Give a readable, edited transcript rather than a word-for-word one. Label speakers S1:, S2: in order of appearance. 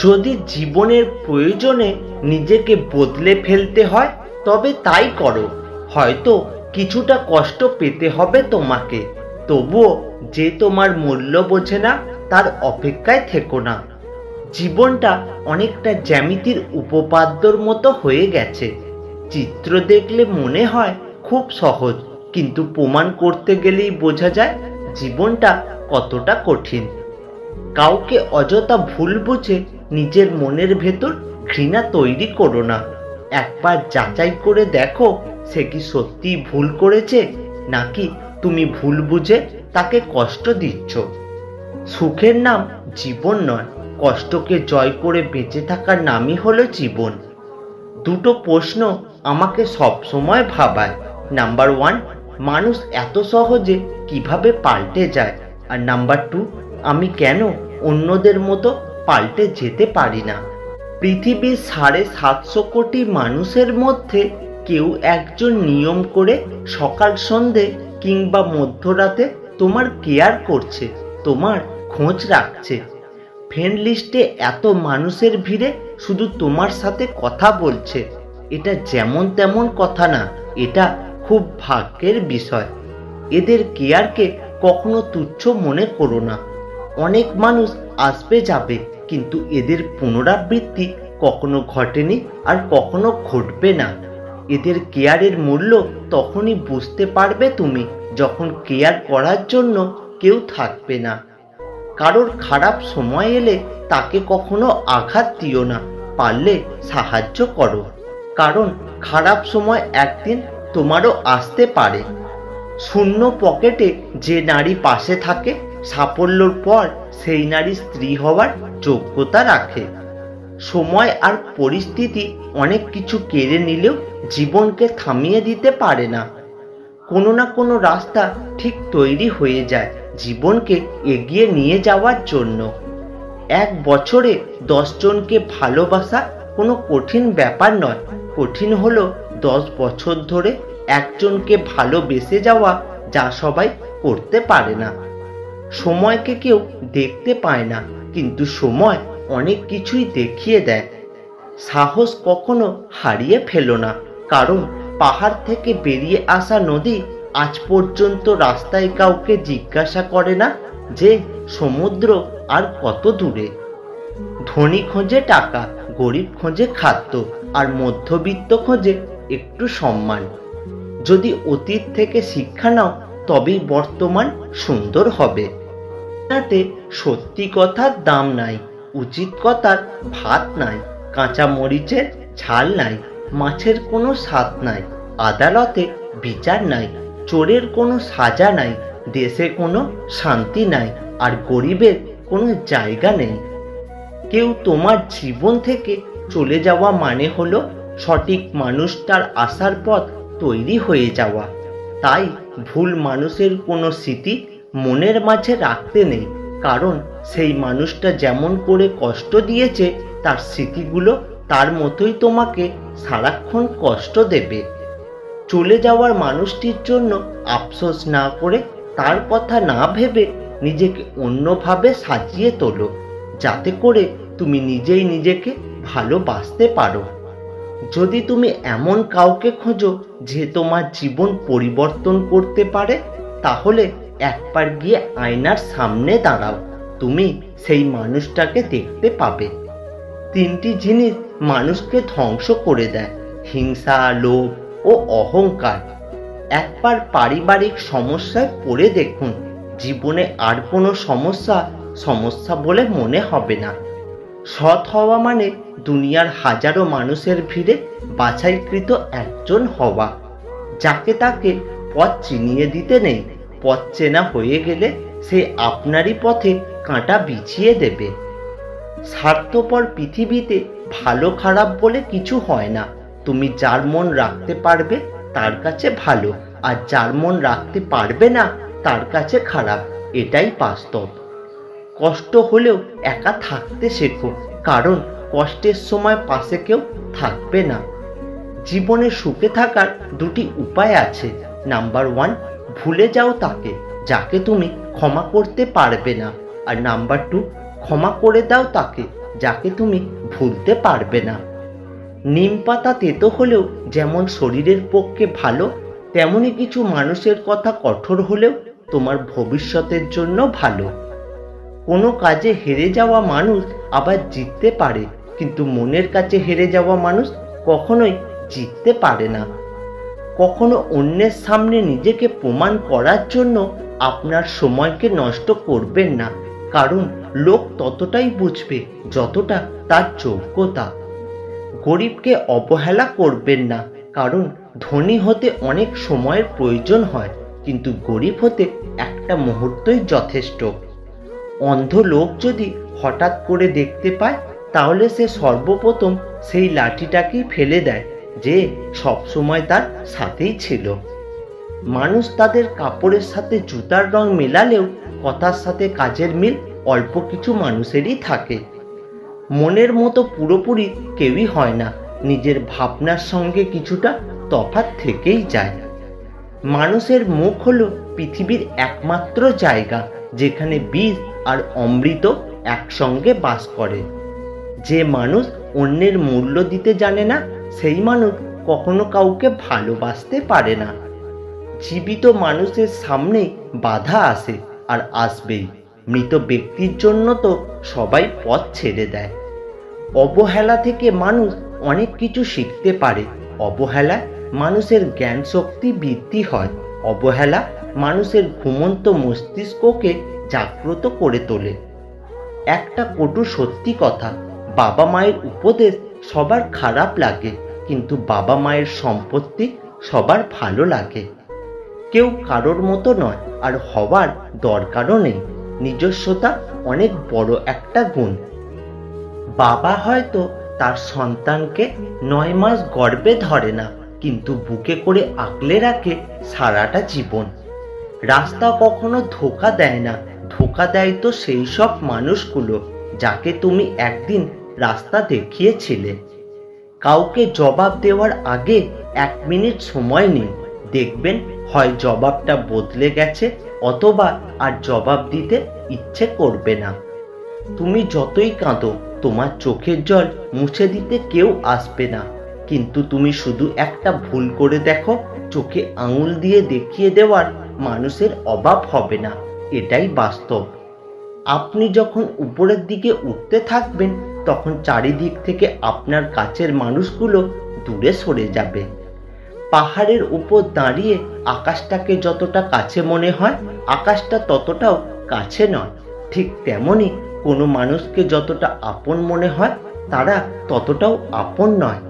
S1: যদি জীবনের প্রয়োজনে নিজেকে বদলে ফেলতে হয় তবে তাই করো। হয়তো কিছুটা কষ্ট পেতে হবে তোমাকে, তবুও যে তোমার মূল্য বোঝে না তার অপেক্ষায় থেকো না। জীবনটা অনেকটা জ্যামিতির উপপাদ্যর মতো হয়ে গেছে। চিত্র দেখলে মনে হয় খুব সহজ, কিন্তু প্রমাণ করতে গেলেই বোঝা যায় জীবনটা কতটা কঠিন। কাউকে অযথা ভুল বুঝে নিজের মনের ভেতর ঘৃণা তৈরি করো না। একবার যাচাই করে দেখো সে কি সত্যি ভুল করেছে, নাকি তুমি ভুল বুঝে তাকে কষ্ট দিচ্ছ। সুখের নাম জীবন নয়, কষ্টকে জয় করে বেঁচে থাকার নামই হলো জীবন। দুটো প্রশ্ন আমাকে সবসময় ভাবায়। নাম্বার 1, মানুষ এত সহজে কিভাবে পাল্টে যায়? আর নাম্বার 2, আমি কেন অন্যদের মতো পাল্টে যেতে পারি না? পৃথিবীর 750 কোটি মানুষের মধ্যে কেউ একজন নিয়ম করে সকাল সন্ধে কিংবা মধ্যরাতে তোমার কেয়ার করছে, তোমার খোঁজ রাখছে। ফ্রেন্ড লিস্টে এত মানুষের ভিড়ে শুধু তোমার সাথে কথা বলছে। এটা যেমন তেমন কথা না, এটা খুব ভাগ্যের বিষয়। এদের কেয়ারকে কখনো তুচ্ছ মনে করো না। অনেক মানুষ আসবে যাবে, কিন্তু এদের পুনরাবৃত্তি কখনো ঘটেনি আর কখনো ঘটবে না। এদের কেয়ারের মূল্য তখনই বুঝতে পারবে তুমি, যখন কেয়ার করার জন্য কেউ থাকবে না। কারোর খারাপ সময় এলে তাকে কখনো আঘাত দিও না, পারলে সাহায্য করো। কারণ খারাপ সময় একদিন তোমারও আসতে পারে। শূন্য পকেটে যে নারী পাশে থাকে, সাফল্যর পর সেই নারী স্ত্রী হওয়ার যোগ্যতা রাখে। সময় আর পরিস্থিতি অনেক কিছু কেড়ে নিলেও জীবনকে থামিয়ে দিতে পারে না। কোনো না কোনো রাস্তা ঠিক তৈরি হয়ে যায় জীবনকে এগিয়ে নিয়ে যাওয়ার জন্য। এক বছরে 10 জনকে ভালোবাসা কোনো কঠিন ব্যাপার নয়। কঠিন হলো 10 বছর ধরে একজনকে ভালোবেসে যাওয়া, যা সবাই করতে পারে না। সময়কে কেউ দেখতে পায় না, কিন্তু সময় অনেক কিছুই দেখিয়ে দেয়। সাহস কখনো হারিয়ে ফেলো না, কারণ পাহাড় থেকে বেরিয়ে আসা নদী আজ পর্যন্ত রাস্তায় কাউকে জিজ্ঞাসা করে না যে সমুদ্র আর কত দূরে। ধনী খোঁজে টাকা, গরিব খোঁজে খাদ্য, আর মধ্যবিত্ত খোঁজে একটু সম্মান। যদি অতীত থেকে শিক্ষা নাও, তবেই বর্তমান সুন্দর হবে। তাতে সত্যি কথার দাম নাই, উচিত কথার ভাত নাই, কাঁচা মরিচের ঝাল নাই, মাছের কোনো স্বাদ নাই, আদালতে বিচার নাই, চোরের কোনো সাজা নাই, দেশে কোনো শান্তি নাই, আর গরিবের কোনো জায়গা নেই। কেউ তোমার জীবন থেকে চলে যাওয়া মানে হলো সঠিক মানুষটার আসার পথ তৈরি হয়ে যাওয়া। তাই ভুল মানুষের কোনো স্মৃতি মনের মাঝে রাখতে নেই, কারণ সেই মানুষটা যেমন করে কষ্ট দিয়েছে তার স্মৃতিগুলো তার মতোই তোমাকে সারাক্ষণ কষ্ট দেবে। চলে যাওয়ার মানুষটির জন্য আফসোস না করে, তার কথা না ভেবে নিজেকে অন্যভাবে সাজিয়ে তোলো, যাতে করে তুমি নিজেই নিজেকে ভালোবাসতে পারো। যদি তুমি এমন কাউকে খোঁজো যে তোমার জীবন পরিবর্তন করতে পারে, তাহলে একবার গিয়ে আয়নার সামনে দাঁড়াও, তুমি সেই মানুষটাকে দেখতে পাবে। 3টি জিনিস মানুষকে ধ্বংস করে দেয়: হিংসা, লোভ ও অহংকার। একবার পারিবারিক সমস্যায় পড়ে দেখুন, জীবনে আর কোনো সমস্যা বলে মনে হবে না। সৎ হওয়া মানে দুনিয়ার হাজারো মানুষের ভিড়ে বাছাইকৃত একজন হওয়া, যাকে তাকে পথ চিনিয়ে দিতে নেই। পথ চেনা হয়ে গেলে সে আপনারই পথে কাঁটা বিছিয়ে দেবে। স্বার্থপর পৃথিবীতে ভালো খারাপ বলে কিছু হয় না। তুমি যার মন রাখতে পারবে তার কাছে ভালো, আর যার মন রাখতে পারবে না তার কাছে খারাপ, এটাই বাস্তব। কষ্ট হলেও একা থাকতে শেখো, কারণ কষ্টের সময় পাশে কেউ থাকবে না। জীবনে সুখে থাকার 2টি উপায় আছে। নাম্বার 1, ভুলে যাও তাকে যাকে তুমি ক্ষমা করতে পারবে না। আর নাম্বার 2, ক্ষমা করে দাও তাকে যাকে তুমি ভুলতে পারবে না। নিম পাতা তেতো হলেও যেমন শরীরের পক্ষে ভালো, তেমনি কিছু মানুষের কথা কঠোর হলেও তোমার ভবিষ্যতের জন্য ভালো। কোনো কাজে হেরে যাওয়া মানুষ আবার জিততে পারে, কিন্তু মনের কাছে হেরে যাওয়া মানুষ কখনোই জিততে পারে না। কখনো অন্যের সামনে নিজেকে প্রমাণ করার জন্য আপনার সময়কে নষ্ট করবেন না, কারণ লোক ততটাই বুঝবে যতটা তার যোগ্যতা। গরিবকে অবহেলা করবেন না, কারণ ধনী হতে অনেক সময়ের প্রয়োজন হয়, কিন্তু গরিব হতে একটা মুহূর্তই যথেষ্ট। অন্ধ লোক যদি হঠাৎ করে দেখতে পায়, তাহলে সে সর্বপ্রথম সেই লাঠিটাকেই ফেলে দেয় যে সবসময় তার সাথেই ছিল। মানুষ তাদের কাপড়ের সাথে জুতার রং মেলালেও কথার সাথে কাজের মিল অল্প কিছু মানুষেরই থাকে। মনের মতো পুরোপুরি কেউই হয় না, নিজের ভাবনার সঙ্গে কিছুটা তফাৎ থেকেই যায়। মানুষের মুখ হলো পৃথিবীর একমাত্র জায়গা যেখানে বিষ আর অমৃত একসঙ্গে বাস করে। যে মানুষ অন্যের মূল্য দিতে জানে না, সেই মানুষ কখনো কাউকে ভালোবাসতে পারে না। জীবিত মানুষের সামনেই বাধা আসে আর আসবেই, মৃত ব্যক্তির জন্য তো সবাই পথ ছেড়ে দেয়। অবহেলা থেকে মানুষ অনেক কিছু শিখতে পারে। অবহেলায় মানুষের জ্ঞান শক্তি বৃদ্ধি হয়। অবহেলা মানুষের ঘুমন্ত মস্তিষ্ককে জাগ্রত করে তোলে। একটা কটু সত্যি কথা, বাবা মায়ের উপদেশ সবার খারাপ লাগে, কিন্তু বাবা মায়ের সম্পত্তি সবার ভালো লাগে। কেউ কারোর মতো নয়, আর হওয়ার দরকারও নেই। নিজস্বতা অনেক বড় একটা গুণ। বাবা হয়তো তার সন্তানকে 9 মাস গর্ভে ধরে না, কিন্তু বুকে করে আগলে রাখে সারাটা জীবন। রাস্তা কখনো ধোঁকা দেয় না, ধোঁকা দেয় তো সেই সব মানুষগুলো যাকে তুমি একদিন রাস্তা দেখিয়েছিলে। কাউকে জবাব দেওয়ার আগে 1 মিনিট সময় নিন, দেখবেন হয় জবাবটা বদলে গেছে, অথবা আর জবাব দিতে ইচ্ছে করবে না। তুমি যতই কাঁদো, তোমার চোখের জল মুছে দিতে কেউ আসবে না, কিন্তু তুমি শুধু একটা ভুল করে দেখো, চোখে আঙুল দিয়ে দেখিয়ে দেওয়ার মানুষের অভাব হবে না। এটাই বাস্তব। আপনি যখন উপরের দিকে উঠতে থাকবেন, তখন চারিদিক থেকে আপনার কাছের মানুষগুলো দূরে সরে যাবে। পাহাড়ের উপর দাঁড়িয়ে আকাশটাকে যতটা কাছে মনে হয়, আকাশটা ততটাও কাছে নয়। ঠিক তেমনি কোনো মানুষকে যতটা আপন মনে হয়, তারা ততটাও আপন নয়।